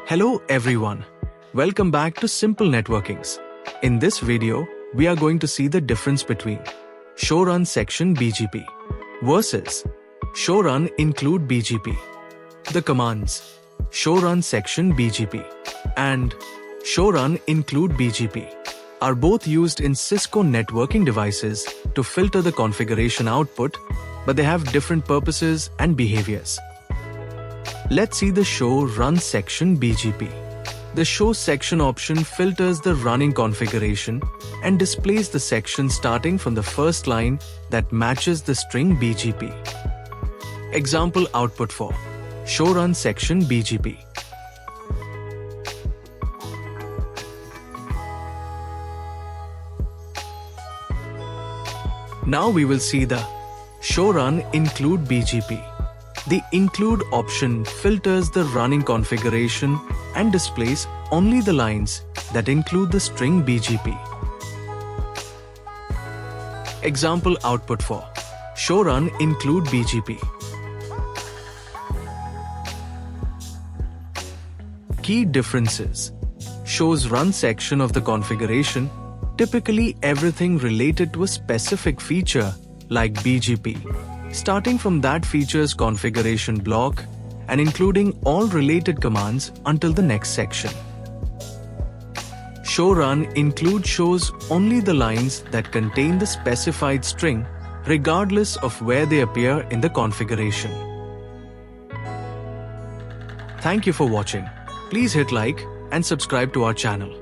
Hello everyone, welcome back to Simple Networkings. In this video, we are going to see the difference between show run section BGP versus show run include BGP. The commands show run section BGP and show run include BGP are both used in Cisco networking devices to filter the configuration output, but they have different purposes and behaviors. Let's see the show run section BGP. The show section option filters the running configuration and displays the section starting from the first line that matches the string BGP. Example output for show run section BGP. Now we will see the show run include BGP. The include option filters the running configuration and displays only the lines that include the string BGP. Example output for show run include BGP. Key differences: shows run section of the configuration, typically everything related to a specific feature like BGP, starting from that feature's configuration block and including all related commands until the next section. Show run include shows only the lines that contain the specified string, regardless of where they appear in the configuration. Thank you for watching. Please hit like and subscribe to our channel.